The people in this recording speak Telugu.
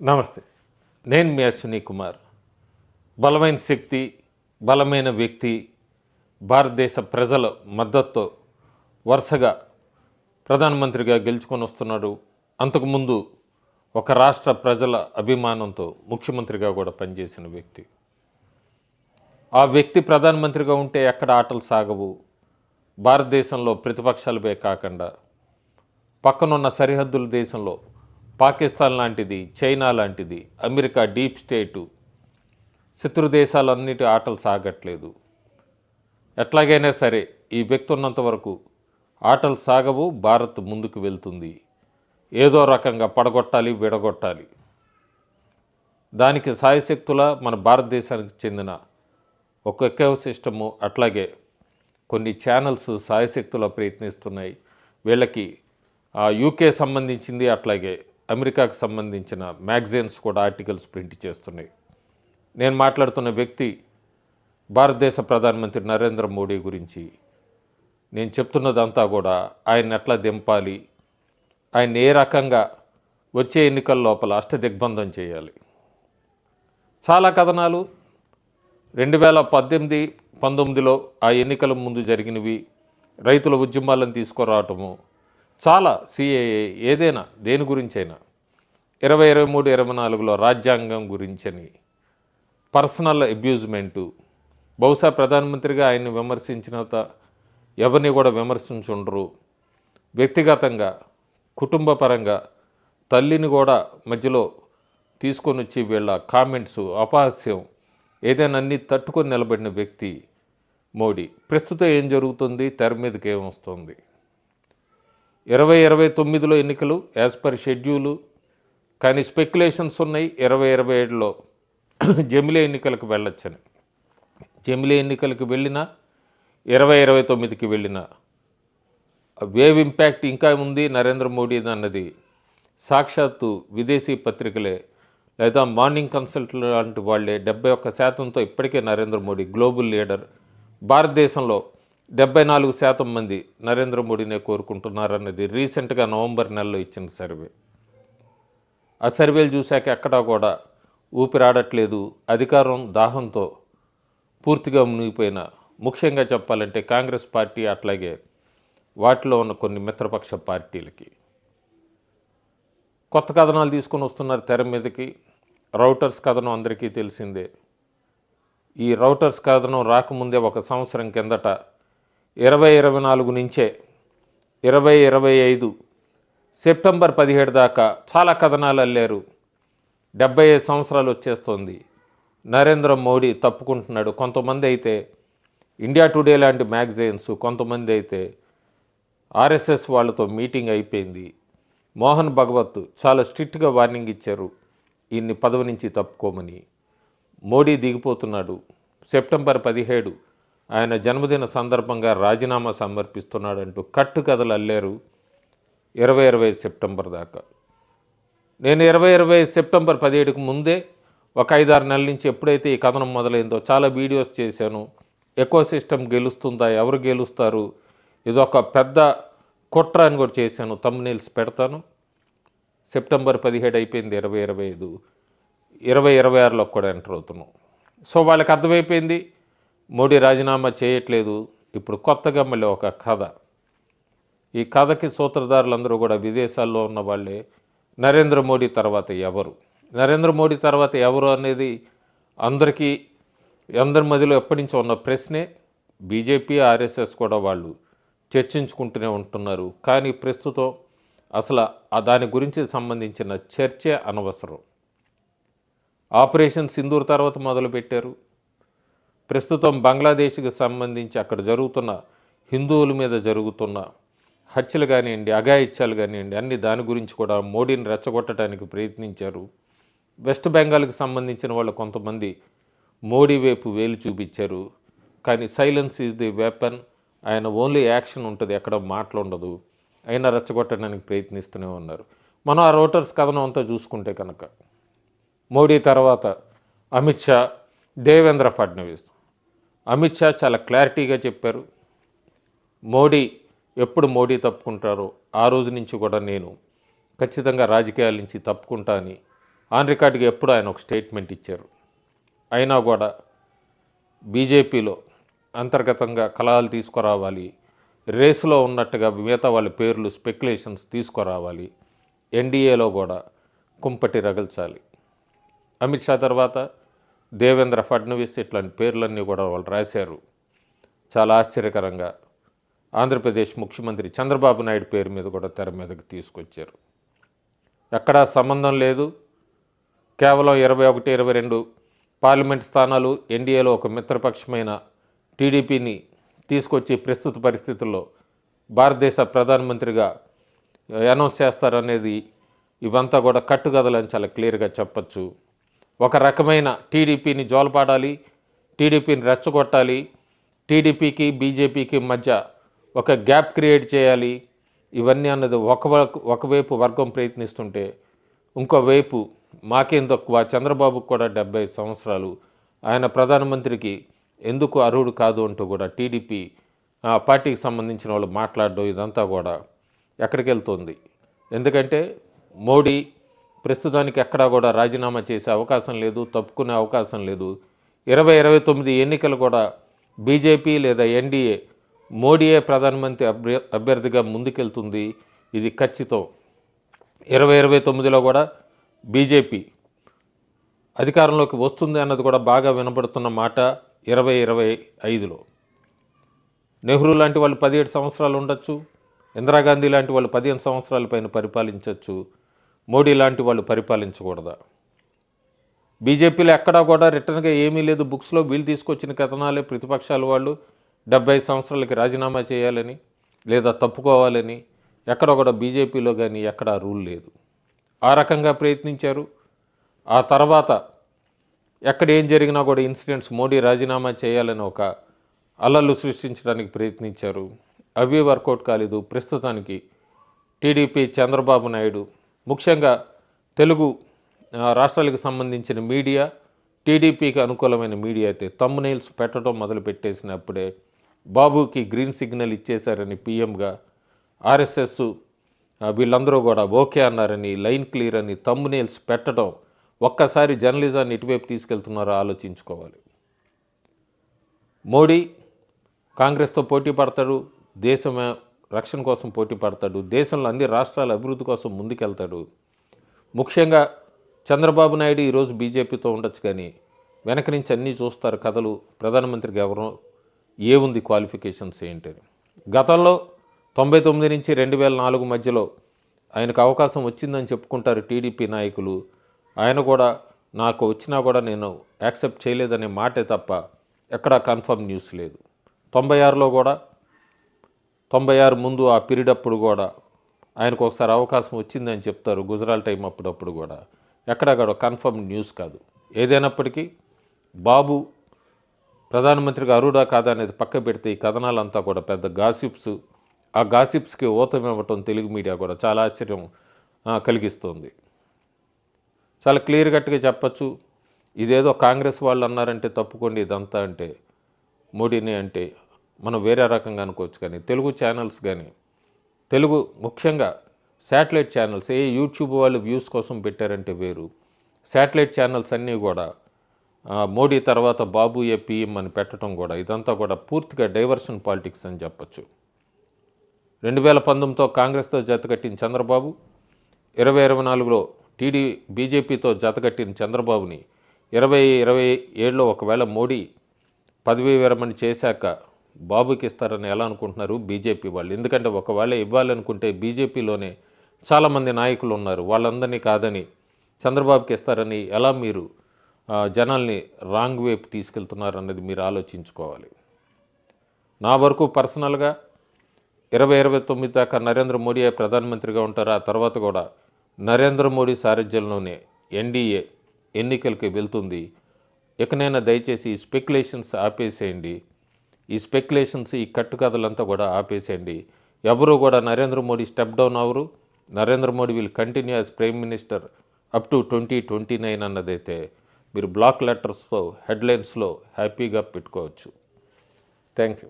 నమస్తే. నేను మీ అశ్విని కుమార్. బలమైన శక్తి, బలమైన వ్యక్తి, భారతదేశ ప్రజల మద్దతుతో వరుసగా ప్రధానమంత్రిగా గెలుచుకొని వస్తున్నాడు. అంతకుముందు ఒక రాష్ట్ర ప్రజల అభిమానంతో ముఖ్యమంత్రిగా కూడా పనిచేసిన వ్యక్తి. ఆ వ్యక్తి ప్రధానమంత్రిగా ఉంటే ఎక్కడ ఆటలు సాగవు. భారతదేశంలో ప్రతిపక్షాలపై కాకుండా పక్కనున్న సరిహద్దుల దేశంలో పాకిస్తాన్ లాంటిది, చైనా లాంటిది, అమెరికా డీప్ స్టేటు, శత్రు దేశాలన్నిటి ఆటలు సాగట్లేదు. ఎట్లాగైనా సరే ఈ వ్యక్తి ఉన్నంత వరకు ఆటలు సాగవు. భారత్ ముందుకు వెళ్తుంది. ఏదో రకంగా పడగొట్టాలి, విడగొట్టాలి. దానికి సాయశక్తుల మన భారతదేశానికి చెందిన ఒక ఎకో సిస్టము, అట్లాగే కొన్ని ఛానల్స్ సాయశక్తుల ప్రయత్నిస్తున్నాయి. వీళ్ళకి యూకే సంబంధించింది, అట్లాగే అమెరికాకు సంబంధించిన మ్యాగజైన్స్ కూడా ఆర్టికల్స్ ప్రింట్ చేస్తున్నాయి. నేను మాట్లాడుతున్న వ్యక్తి భారతదేశ ప్రధానమంత్రి నరేంద్ర మోడీ గురించి. నేను చెప్తున్నదంతా కూడా ఆయన ఎట్లా దింపాలి, ఆయన ఏ రకంగా వచ్చే ఎన్నికల లోపల అష్టదిగ్బంధం చేయాలి. చాలా కథనాలు 2018-19లో ఆ ఎన్నికల ముందు జరిగినవి, రైతుల ఉద్యమాలను తీసుకురావటము, చాలా సిఏఏ ఏదైనా దేని గురించైనా 2023-24లో రాజ్యాంగం గురించని, పర్సనల్ అబ్యూజ్మెంటు, బహుశా ప్రధానమంత్రిగా ఆయన్ని విమర్శించినంత ఎవరిని కూడా విమర్శించుండరు. వ్యక్తిగతంగా, కుటుంబ పరంగా తల్లిని కూడా మధ్యలో తీసుకొని వచ్చి వీళ్ళ కామెంట్స్, అపహాస్యం ఏదైనా అన్నీ తట్టుకొని నిలబడిన వ్యక్తి మోడీ. ప్రస్తుతం ఏం జరుగుతుంది, తెర మీదకి ఏమొస్తుంది? 2029లో ఎన్నికలు యాజ్ పర్ షెడ్యూలు, కానీ స్పెక్యులేషన్స్ ఉన్నాయి 2027లో జమిలీ ఎన్నికలకు వెళ్ళొచ్చని. జమిలీ ఎన్నికలకు వెళ్ళినా 2029కి వెళ్ళినా వేవ్ ఇంపాక్ట్ ఇంకా ఉంది నరేంద్ర మోడీ అన్నది సాక్షాత్తు విదేశీ పత్రికలే లేదా మార్నింగ్ కన్సల్ట్ లాంటి వాళ్ళే 71%తో ఇప్పటికే నరేంద్ర మోడీ గ్లోబల్ లీడర్. భారతదేశంలో 74% మంది నరేంద్ర మోడీనే కోరుకుంటున్నారన్నది రీసెంట్గా నవంబర్ నెలలో ఇచ్చిన సర్వే. ఆ సర్వేలు చూశాక ఎక్కడా కూడా ఊపిరాడట్లేదు. అధికారం దాహంతో పూర్తిగా మునిగిపోయిన, ముఖ్యంగా చెప్పాలంటే కాంగ్రెస్ పార్టీ, అట్లాగే వాటిలో ఉన్న కొన్ని మిత్రపక్ష పార్టీలకి కొత్త కథనాలు తీసుకొని వస్తున్నారు తెర మీదకి. రౌటర్స్ కథనం అందరికీ తెలిసిందే. ఈ రౌటర్స్ కథనం రాకముందే ఒక సంవత్సరం కిందట 2024 నుంచే 2025 సెప్టెంబర్ 17 దాకా చాలా కథనాలు అల్లారు. 75 సంవత్సరాలు వచ్చేస్తుంది, నరేంద్ర మోడీ తప్పుకుంటున్నాడు. కొంతమంది అయితే ఇండియా టుడే లాంటి మ్యాగజైన్స్, కొంతమంది అయితే ఆర్ఎస్ఎస్ వాళ్ళతో మీటింగ్ అయిపోయింది. మోహన్ భగవత్ చాలా స్ట్రిక్ట్గా వార్నింగ్ ఇచ్చారు, ఈయన్ని పదవి నుంచి తప్పుకోమని. మోడీ దిగిపోతున్నాడు. సెప్టెంబర్ 17 ఆయన జన్మదిన సందర్భంగా రాజీనామా సమర్పిస్తున్నాడంటూ కట్టు కథలు అల్లారు 2025 సెప్టెంబర్ దాకా. నేను 2025 సెప్టెంబర్ 17కి ముందే ఒక 5-6 నెలల నుంచి ఎప్పుడైతే ఈ కథనం మొదలైందో చాలా వీడియోస్ చేశాను. ఎకో సిస్టమ్ గెలుస్తుందా, ఎవరు గెలుస్తారు, ఇదొక పెద్ద కుట్ర అని కూడా చేశాను. థంబ్నెయిల్స్ పెడతాను. సెప్టెంబర్ 17 అయిపోయింది 2025, 2026లోకి కూడా ఎంటర్ అవుతున్నాం. సో వాళ్ళకి అర్థమైపోయింది మోడీ రాజీనామా చేయట్లేదు. ఇప్పుడు కొత్తగా మళ్ళీ ఒక కథ. ఈ కథకి సూత్రధారులందరూ కూడా విదేశాల్లో ఉన్న వాళ్ళే. నరేంద్ర మోడీ తర్వాత ఎవరు, నరేంద్ర మోడీ తర్వాత ఎవరు అనేది అందరి మధ్యలో ఎప్పటి నుంచో ఉన్న ప్రశ్నే. బీజేపీ, ఆర్ఎస్ఎస్ కూడా వాళ్ళు చర్చించుకుంటూనే ఉంటున్నారు. కానీ ప్రస్తుతం అసలు దాని గురించి సంబంధించిన చర్చే అనవసరం. ఆపరేషన్ సింధూర్ తర్వాత మొదలుపెట్టారు. ప్రస్తుతం బంగ్లాదేశ్కి సంబంధించి అక్కడ జరుగుతున్న హిందువుల మీద జరుగుతున్న హత్యలు కానివ్వండి, అఘాయిత్యాలు కానివ్వండి, అన్ని దాని గురించి కూడా మోడీని రెచ్చగొట్టడానికి ప్రయత్నించారు. వెస్ట్ బెంగాల్కి సంబంధించిన వాళ్ళు కొంతమంది మోడీ వైపు వేలు చూపించారు. కానీ సైలెన్స్ ఈజ్ ది వెపన్. ఆయన ఓన్లీ యాక్షన్ ఉంటుంది, ఎక్కడ మాటలుండదు. అయినా రెచ్చగొట్టడానికి ప్రయత్నిస్తూనే ఉన్నారు. మనం ఆ రౌటర్స్ కథనం అంతా చూసుకుంటే కనుక మోడీ తర్వాత అమిత్ షా, దేవేంద్ర ఫడ్నవీస్. అమిత్ షా చాలా క్లారిటీగా చెప్పారు, ఎప్పుడు మోడీ తప్పుకుంటారో ఆ రోజు నుంచి కూడా నేను ఖచ్చితంగా రాజకీయాల నుంచి తప్పుకుంటా అని ఆన్ రికార్డుగా ఎప్పుడు ఆయన ఒక స్టేట్మెంట్ ఇచ్చారు. అయినా కూడా బీజేపీలో అంతర్గతంగా కలహాలు తీసుకురావాలి, రేసులో ఉన్నట్టుగా మిగతా వాళ్ళ పేర్లు స్పెక్యులేషన్స్ తీసుకురావాలి, ఎన్డీఏలో కూడా కుంపటి రగల్చాలి. అమిత్ షా తర్వాత దేవేంద్ర ఫడ్నవీస్ ఇట్లాంటి పేర్లన్నీ కూడా వాళ్ళు రాశారు. చాలా ఆశ్చర్యకరంగా ఆంధ్రప్రదేశ్ ముఖ్యమంత్రి చంద్రబాబు నాయుడు పేరు మీద కూడా తెర మీదకి తీసుకొచ్చారు. ఎక్కడా సంబంధం లేదు. కేవలం 21, 22 పార్లమెంట్ స్థానాలు ఎన్డీఏలో ఒక మిత్రపక్షమైన టీడీపీని తీసుకొచ్చి ప్రస్తుత పరిస్థితుల్లో భారతదేశ ప్రధానమంత్రిగా అనౌన్స్ చేస్తారనేది ఇవంతా కూడా కట్టుకథలని చాలా క్లియర్గా చెప్పచ్చు. ఒక రకమైన టీడీపీని జోలపాడాలి, టీడీపీని రెచ్చగొట్టాలి, టీడీపీకి బీజేపీకి మధ్య ఒక గ్యాప్ క్రియేట్ చేయాలి. ఇవన్నీ అన్నది ఒకవైపు వర్గం ప్రయత్నిస్తుంటే ఇంకోవైపు మాకేం తక్కువ, చంద్రబాబుకు కూడా 75 సంవత్సరాలు, ఆయన ప్రధానమంత్రికి ఎందుకు అర్హుడు కాదు అంటూ కూడా టీడీపీ పార్టీకి సంబంధించిన వాళ్ళు మాట్లాడడం ఇదంతా కూడా ఎక్కడికి వెళ్తుంది. ఎందుకంటే మోడీ ప్రస్తుతానికి ఎక్కడా కూడా రాజీనామా చేసే అవకాశం లేదు, తప్పుకునే అవకాశం లేదు. 2029 ఎన్నికలు కూడా బీజేపీ లేదా ఎన్డీఏ మోడీయే ప్రధానమంత్రి అభ్యర్థిగా ముందుకెళ్తుంది. ఇది ఖచ్చితం. 2029లో కూడా బీజేపీ అధికారంలోకి వస్తుంది అన్నది కూడా బాగా వినబడుతున్న మాట. 2025లో నెహ్రూ లాంటి వాళ్ళు 17 సంవత్సరాలు ఉండొచ్చు, ఇందిరాగాంధీ లాంటి వాళ్ళు 15 సంవత్సరాల పైన పరిపాలించవచ్చు, మోడీ లాంటి వాళ్ళు పరిపాలించకూడదా? బీజేపీలో ఎక్కడా కూడా రిటర్న్గా ఏమీ లేదు. బుక్స్లో వీళ్ళు తీసుకొచ్చిన కథనాలే ప్రతిపక్షాల వాళ్ళు 75 సంవత్సరాలకి రాజీనామా చేయాలని లేదా తప్పుకోవాలని ఎక్కడ కూడా బీజేపీలో కానీ ఎక్కడా రూల్ లేదు. ఆ రకంగా ప్రయత్నించారు. ఆ తర్వాత ఎక్కడ ఏం జరిగినా కూడా ఇన్సిడెంట్స్ మోడీ రాజీనామా చేయాలని ఒక అల్లర్లు సృష్టించడానికి ప్రయత్నించారు. అవి వర్కౌట్ కాలేదు. ప్రస్తుతానికి టీడీపీ చంద్రబాబు నాయుడు ముఖ్యంగా తెలుగు రాష్ట్రాలకు సంబంధించిన మీడియా, టీడీపీకి అనుకూలమైన మీడియా అయితే థంబ్నెయిల్స్ పెట్టడం మొదలుపెట్టేసినప్పుడే బాబుకి గ్రీన్ సిగ్నల్ ఇచ్చేశారని పీఎంగా, ఆర్ఎస్ఎస్ వీళ్ళందరూ కూడా ఓకే అన్నారని, లైన్ క్లియర్ అని థంబ్నెయిల్స్ పెట్టడం ఒక్కసారి జర్నలిజాన్ని ఇటువైపు తీసుకెళ్తున్నారో ఆలోచించుకోవాలి. మోడీ కాంగ్రెస్తో పోటీ పడతాడు, దేశం రక్షణ కోసం పోటీ పడతాడు, దేశంలో అన్ని రాష్ట్రాల అభివృద్ధి కోసం ముందుకెళ్తాడు. ముఖ్యంగా చంద్రబాబు నాయుడు ఈరోజు బీజేపీతో ఉండొచ్చు, కానీ వెనక నుంచి అన్నీ చూస్తారు కథలు. ప్రధానమంత్రికి ఎవరో ఏముంది, క్వాలిఫికేషన్స్ ఏంటని. గతంలో 99 నుంచి 2004 మధ్యలో ఆయనకు అవకాశం వచ్చిందని చెప్పుకుంటారు టీడీపీ నాయకులు. ఆయన కూడా నాకు వచ్చినా కూడా నేను యాక్సెప్ట్ చేయలేదనే మాటే తప్ప ఎక్కడా కన్ఫర్మ్ న్యూస్ లేదు. 96లో కూడా 96 ముందు ఆ పీరియడ్ అప్పుడు కూడా ఆయనకు ఒకసారి అవకాశం వచ్చిందని చెప్తారు. గుజరాల్ టైం అప్పుడప్పుడు కూడా ఎక్కడా కూడా కన్ఫర్మ్ న్యూస్ కాదు. ఏదైనప్పటికీ బాబు ప్రధానమంత్రిగా అర్హుడా కాదా అనేది పక్క పెడితే ఈ కథనాలంతా కూడా పెద్ద గాసిప్స్. ఆ గాసిప్స్కి ఊతమివ్వటం తెలుగు మీడియా కూడా చాలా ఆశ్చర్యం కలిగిస్తుంది. చాలా క్లియర్ కట్గా చెప్పచ్చు. ఇదేదో కాంగ్రెస్ వాళ్ళు అన్నారంటే తప్పుకోండి ఇదంతా అంటే మోడీని అంటే మనం వేరే రకంగా అనుకోవచ్చు. కానీ తెలుగు ఛానల్స్ కానీ తెలుగు ముఖ్యంగా శాటిలైట్ ఛానల్స్ యూట్యూబ్ వాళ్ళు వ్యూస్ కోసం పెట్టారంటే వేరు. శాటిలైట్ ఛానల్స్ అన్నీ కూడా మోడీ తర్వాత బాబు పిఎం అని పెట్టడం కూడా ఇదంతా కూడా పూర్తిగా డైవర్షన్ పాలిటిక్స్ అని చెప్పచ్చు. 2019తో కాంగ్రెస్తో జతకట్టిన చంద్రబాబు, 2024లో బీజేపీతో జతకట్టిన చంద్రబాబుని 2027లో ఒకవేళ మోడీ పదవీ విరమణ చేశాక బాబుకి ఇస్తారని ఎలా అనుకుంటున్నారు బీజేపీ వాళ్ళు? ఎందుకంటే ఒకవేళ ఇవ్వాలనుకుంటే బీజేపీలోనే చాలామంది నాయకులు ఉన్నారు, వాళ్ళందరినీ కాదని చంద్రబాబుకి ఇస్తారని ఎలా మీరు జనాల్ని రాంగ్ వైపు తీసుకెళ్తున్నారు అన్నది మీరు ఆలోచించుకోవాలి. నా వరకు పర్సనల్గా 2029 దాకా నరేంద్ర మోడీ ప్రధానమంత్రిగా ఉంటారు. ఆ తర్వాత కూడా నరేంద్ర మోడీ సారథ్యంలోనే ఎన్డీఏ ఎన్నికలకి వెళ్తుంది. ఇకనైనా దయచేసి ఈ స్పెక్యులేషన్స్ ఆపేసేయండి. ఈ స్పెక్యులేషన్స్, ఈ కట్టుకథలంతా కూడా ఆపేసేయండి. ఎవరు కూడా Narendra Modi step down hour. Narendra Modi will continue as prime minister up to 2029 అన్నదైతే మీరు బ్లాక్ లెటర్స్తో హెడ్లైన్స్లో హ్యాపీగా పెట్టుకోవచ్చు. Thank you.